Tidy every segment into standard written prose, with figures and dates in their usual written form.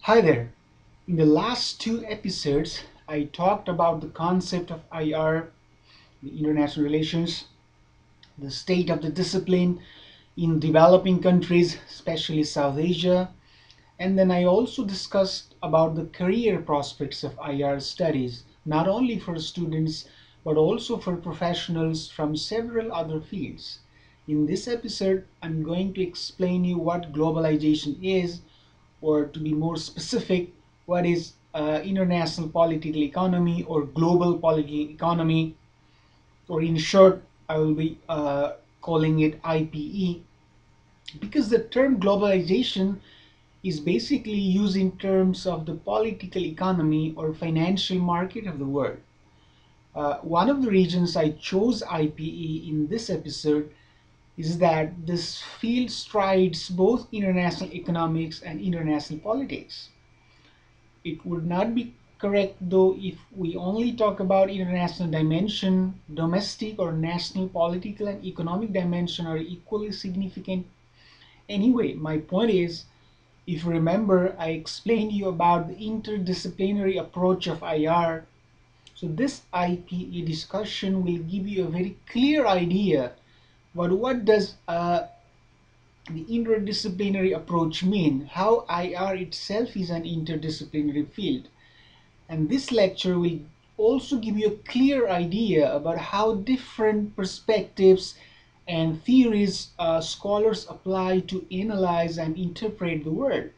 Hi there. In the last two episodes, I talked about the concept of IR, the international relations, the state of the discipline in developing countries, especially South Asia, and then I also discussed about the career prospects of IR studies, not only for students but also for professionals from several other fields. In this episode, I'm going to explain you what globalization is, or to be more specific, what is international political economy or global political economy, or in short, I will be calling it IPE, because the term globalization is basically used in terms of the political economy or financial market of the world. One of the reasons I chose IPE in this episode is that this field strides both international economics and international politics. It would not be correct though if we only talk about international dimension. Domestic or national political and economic dimension are equally significant. Anyway, my point is, if you remember, I explained you about the interdisciplinary approach of IR. So this IPE discussion will give you a very clear idea about what does the interdisciplinary approach mean, how IR itself is an interdisciplinary field. And this lecture will also give you a clear idea about how different perspectives and theories scholars apply to analyze and interpret the world.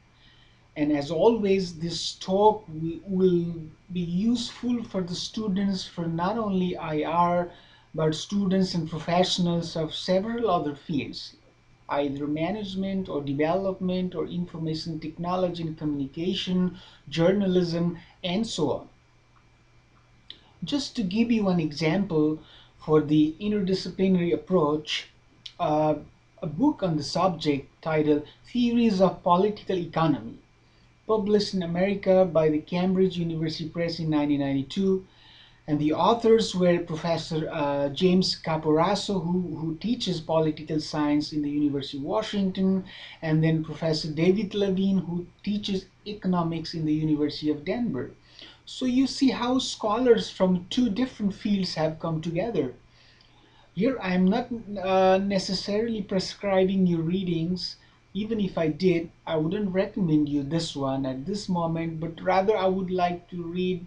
And as always, this talk will be useful for the students for not only IR, but students and professionals of several other fields, either management or development or information technology and communication, journalism, and so on. Just to give you an example for the interdisciplinary approach, uh, a book on the subject titled Theories of Political Economy, published in America by the Cambridge University Press in 1992. And the authors were Professor James Caporaso, who teaches political science in the University of Washington, and then Professor David Levine, who teaches economics in the University of Denver. So you see how scholars from two different fields have come together. Here I am not necessarily prescribing you readings. Even if I did, I wouldn't recommend you this one at this moment, but rather I would like to read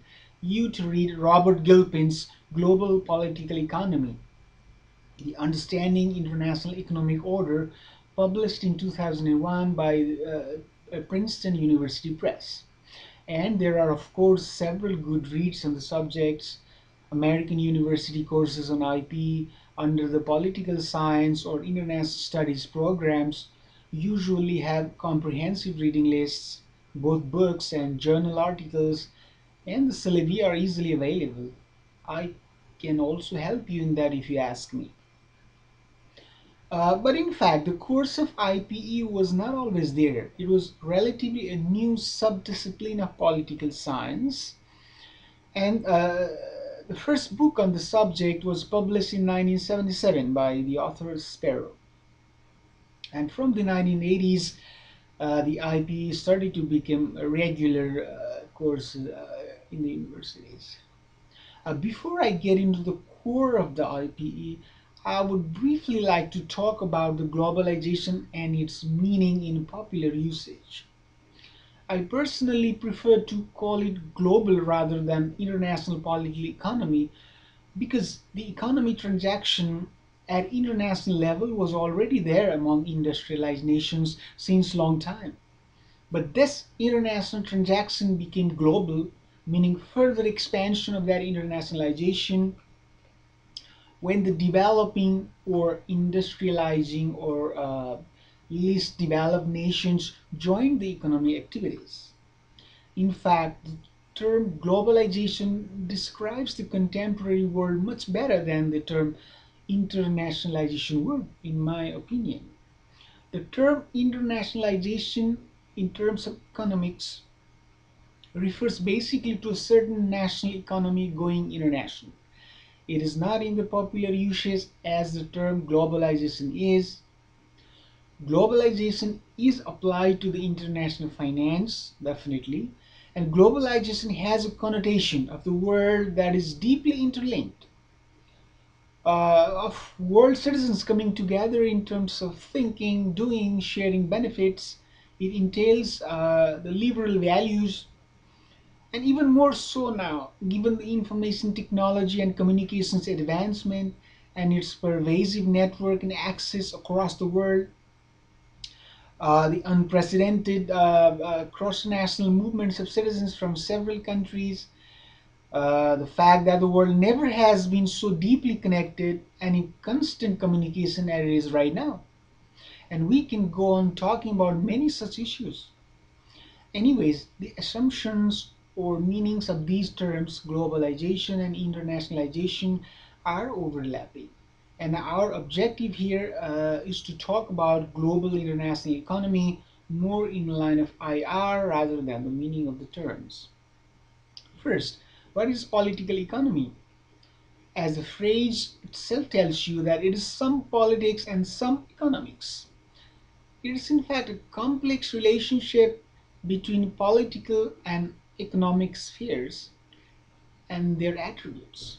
Robert Gilpin's Global Political Economy, The Understanding International Economic Order, published in 2001 by Princeton University Press. And there are, of course, several good reads on the subjects. American university courses on IP under the political science or international studies programs usually have comprehensive reading lists, both books and journal articles, and the syllabi are easily available. I can also help you in that if you ask me. But in fact, the course of IPE was not always there. It was relatively a new subdiscipline of political science. And the first book on the subject was published in 1977 by the author Sparrow. And from the 1980s, the IPE started to become a regular course in the universities. Before I get into the core of the IPE, I would briefly like to talk about the globalization and its meaning in popular usage. I personally prefer to call it global rather than international political economy, because the economy transaction at international level was already there among industrialized nations since long time. But this international transaction became global, meaning further expansion of that internationalization when the developing or industrializing or least developed nations joined the economic activities. In fact, the term globalization describes the contemporary world much better than the term internationalization would, in my opinion. The term internationalization in terms of economics refers basically to a certain national economy going international. It is not in the popular usage as the term globalization is. Globalization is applied to the international finance, definitely, and globalization has a connotation of the world that is deeply interlinked, of world citizens coming together in terms of thinking, doing, sharing benefits. It entails the liberal values, and even more so now, given the information technology and communications advancement and its pervasive network and access across the world. The unprecedented cross-national movements of citizens from several countries, the fact that the world never has been so deeply connected and in constant communication as it is right now. And we can go on talking about many such issues. Anyways, the assumptions or meanings of these terms, globalization and internationalization, are overlapping. And our objective here is to talk about global international economy more in line of IR rather than the meaning of the terms. First, what is political economy? As the phrase itself tells you that it is some politics and some economics. It is in fact a complex relationship between political and economic spheres and their attributes.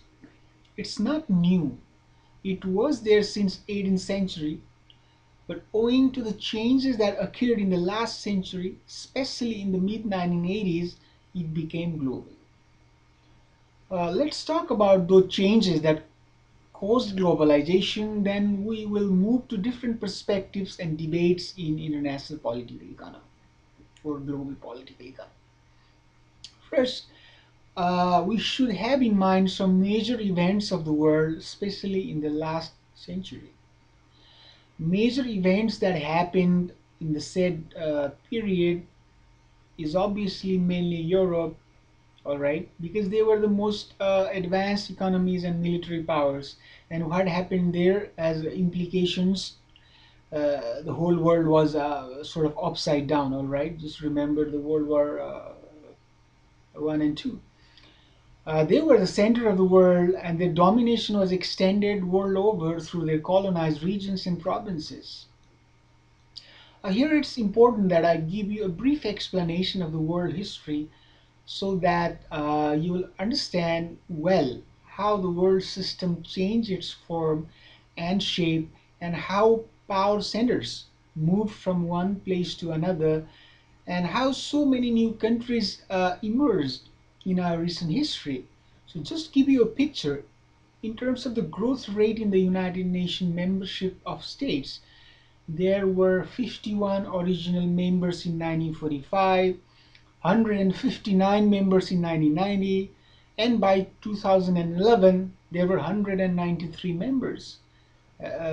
It's not new. It was there since 18th century, but owing to the changes that occurred in the last century, especially in the mid 1980s, it became global. Let's talk about those changes that caused globalization, then we will move to different perspectives and debates in international political economy or global political economy. First, we should have in mind some major events of the world, especially in the last century. Major events that happened in the said period is obviously mainly Europe, all right, because they were the most advanced economies and military powers. And what happened there as implications, the whole world was sort of upside down, all right. Just remember the World War One and Two. They were the center of the world, and their domination was extended world over through their colonized regions and provinces. Here it's important that I give you a brief explanation of the world history so that you will understand well how the world system changed its form and shape and how power centers moved from one place to another and how so many new countries emerged in our recent history. So just give you a picture in terms of the growth rate in the United Nations membership of states. There were 51 original members in 1945, 159 members in 1990, and by 2011 there were 193 members.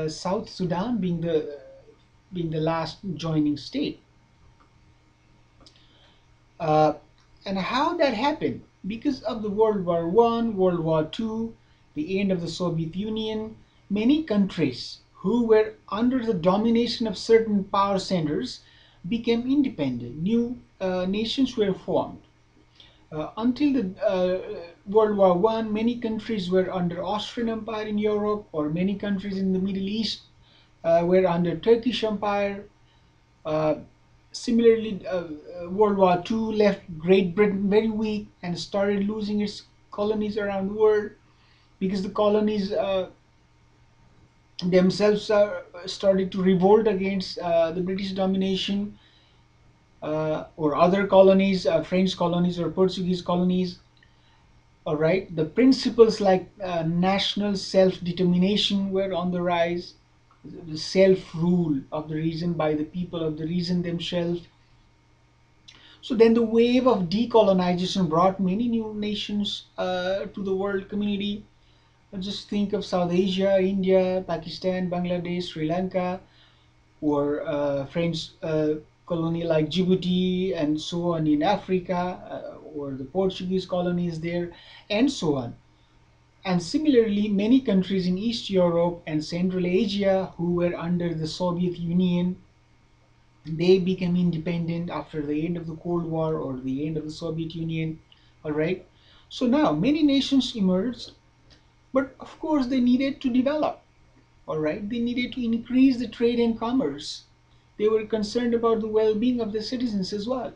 South Sudan being the last joining state. Uh, and how that happened? Because of the World War One, World War Two, the end of the Soviet Union, many countries who were under the domination of certain power centers became independent. New nations were formed. Until the World War One, many countries were under Austrian Empire in Europe, or many countries in the Middle East were under Turkish Empire. Uh, Similarly, World War Two left Great Britain very weak and started losing its colonies around the world because the colonies themselves started to revolt against the British domination, or other colonies, French colonies or Portuguese colonies. All right, the principles like national self-determination were on the rise, the self-rule of the region by the people of the region themselves. So then the wave of decolonization brought many new nations to the world community. Just think of South Asia, India, Pakistan, Bangladesh, Sri Lanka, or French colony like Djibouti and so on in Africa, or the Portuguese colonies there, and so on. And similarly, many countries in East Europe and Central Asia who were under the Soviet Union, they became independent after the end of the Cold War or the end of the Soviet Union. All right. So now many nations emerged, but of course they needed to develop. All right. They needed to increase the trade and commerce. They were concerned about the well-being of the citizens as well.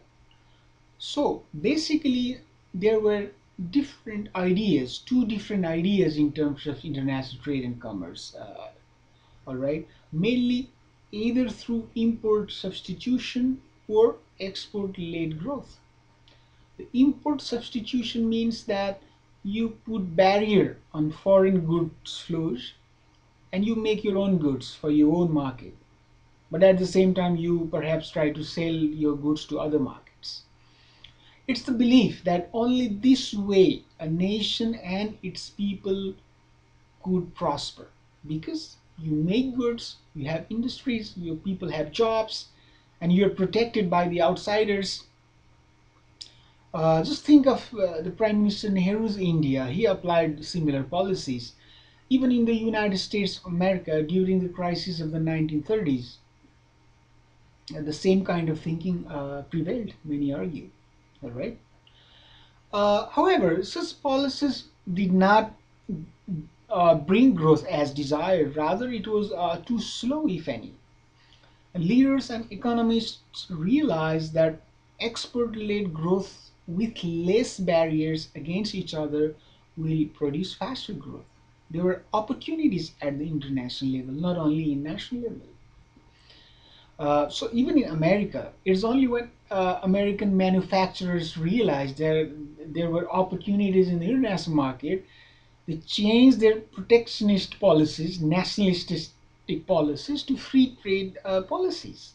So basically, there were different ideas, two different ideas in terms of international trade and commerce. All right, mainly either through import substitution or export-led growth. The import substitution means that you put barrier on foreign goods flows and you make your own goods for your own market. But at the same time, you perhaps try to sell your goods to other markets. It's the belief that only this way a nation and its people could prosper, because you make goods, you have industries, your people have jobs, and you're protected by the outsiders. Just think of the Prime Minister Nehru's India. He applied similar policies. Even in the United States of America during the crisis of the 1930s, the same kind of thinking prevailed, many argue. All right. However, such policies did not bring growth as desired. Rather, it was too slow, if any. And leaders and economists realized that export-led growth with less barriers against each other will produce faster growth. There were opportunities at the international level, not only in national level. So even in America, it's only when American manufacturers realized there were opportunities in the international market, they changed their protectionist policies, nationalistic policies, to free trade policies.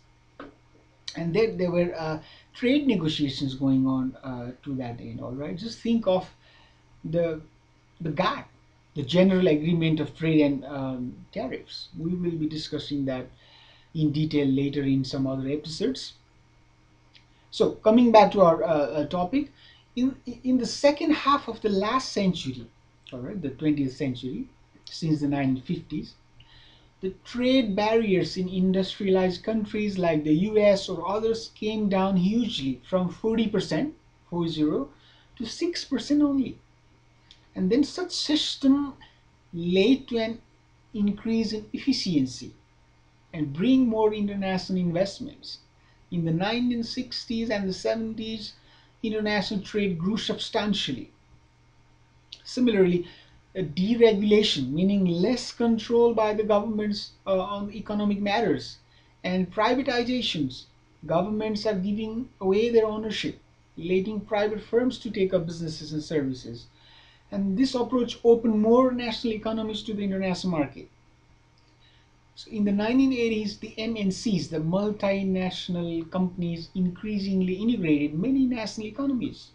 And there were trade negotiations going on to that end. All right, just think of the the GATT, the General Agreement of Trade and Tariffs. We will be discussing that in detail later in some other episodes. So coming back to our topic, in the second half of the last century, all right, the 20th century, since the 1950s, the trade barriers in industrialized countries like the US or others came down hugely from 40%, 40, to 6% only. And then such system led to an increase in efficiency and bring more international investments. In the 1960s and the 70s, international trade grew substantially. Similarly, deregulation, meaning less control by the governments on economic matters, and privatizations, governments are giving away their ownership, letting private firms to take up businesses and services. And this approach opened more national economies to the international market. So in the 1980s, the MNCs, the multinational companies, increasingly integrated many national economies.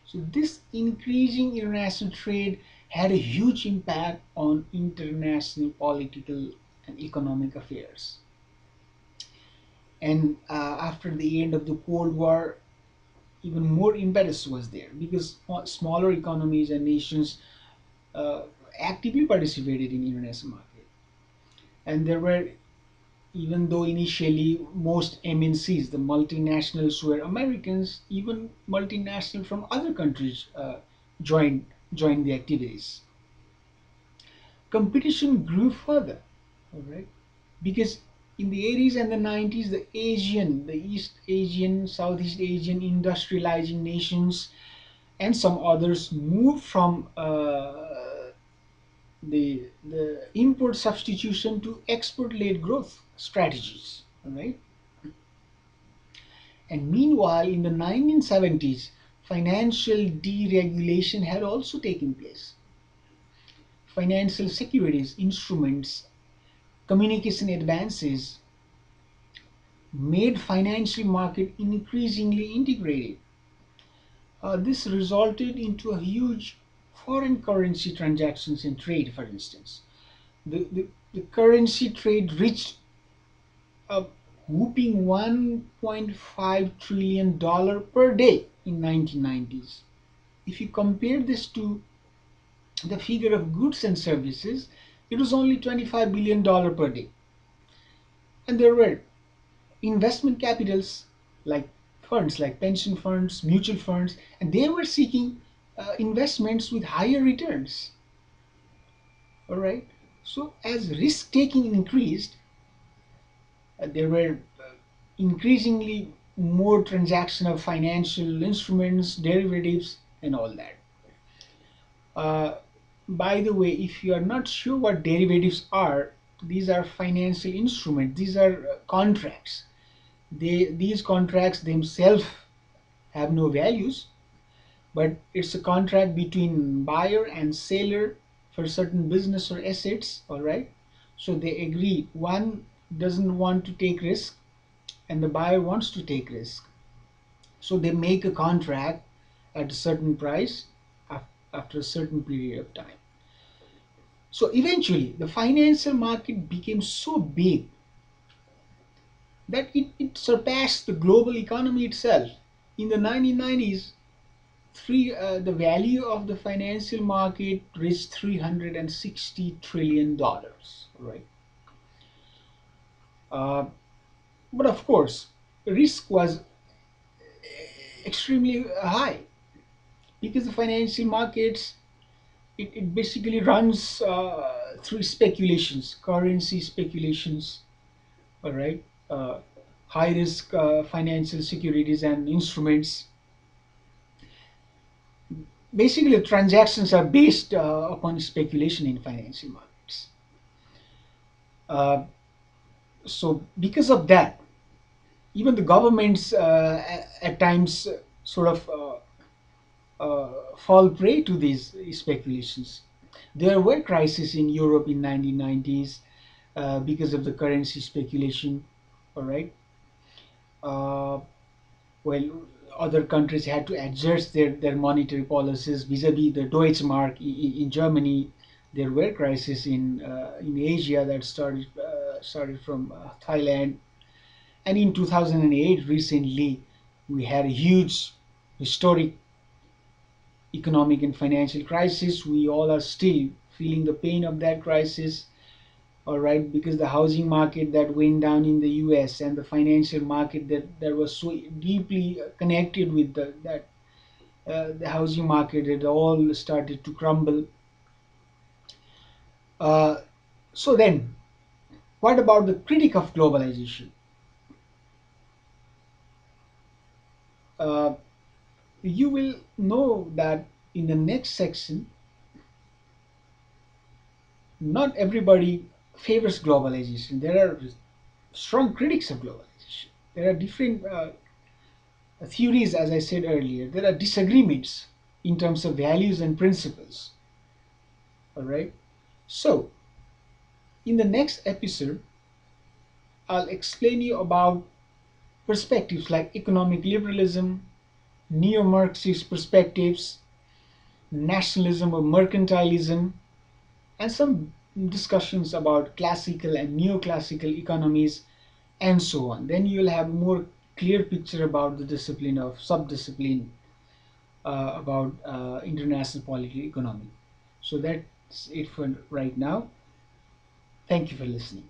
So this increasing international trade had a huge impact on international political and economic affairs. And after the end of the Cold War, even more impetus was there because smaller economies and nations uh, actively participated in international market. And there were, even though initially most MNCs, the multinationals, were Americans, even multinational from other countries joined joined the activities. Competition grew further, all right, because in the 80s and the 90s, the East Asian, Southeast Asian industrializing nations and some others moved from the import substitution to export-led growth strategies. All right. And meanwhile, in the 1970s, financial deregulation had also taken place. Financial securities, instruments, communication advances made financial market increasingly integrated. This resulted into a huge foreign currency transactions in trade, for instance. The currency trade reached a whooping $1.5 trillion per day in 1990s. If you compare this to the figure of goods and services, it was only $25 billion per day. And there were investment capitals like funds, like pension funds, mutual funds, and they were seeking investments with higher returns. All right. So as risk taking increased, There were increasingly more transaction of financial instruments, derivatives, and all that. Uh, by the way, if you are not sure what derivatives are, these are financial instruments. These are contracts. These contracts themselves have no values, but it's a contract between buyer and seller for certain business or assets. All right, so they agree. One doesn't want to take risk, and the buyer wants to take risk. So they make a contract at a certain price after a certain period of time. So eventually, the financial market became so big that it surpassed the global economy itself. In the 1990s, the value of the financial market reached $360 trillion, right? Uh, but of course, risk was extremely high because the financial markets it basically runs through speculations, currency speculations, all right, high risk financial securities and instruments. Basically, transactions are based upon speculation in financial markets. Uh, so, because of that, even the governments at times sort of fall prey to these speculations. There were crises in Europe in 1990s because of the currency speculation. All right. Uh, well, other countries had to adjust their monetary policies vis-a-vis the Deutschmark in Germany. There were crises in Asia that started from Thailand, and in 2008, recently, we had a huge historic economic and financial crisis. We all are still feeling the pain of that crisis, all right, because the housing market that went down in the US and the financial market that was so deeply connected with the housing market, it all started to crumble. Uh, so then, what about the critic of globalization? Uh, you will know that in the next section, not everybody favors globalization. There are strong critics of globalization. There are different theories, as I said earlier. There are disagreements in terms of values and principles. All right. So, in the next episode, I'll explain you about perspectives like economic liberalism, neo-Marxist perspectives, nationalism or mercantilism, and some discussions about classical and neoclassical economies and so on. Then you'll have more clear picture about the discipline of subdiscipline about international political economy. So that's it for right now. Thank you for listening.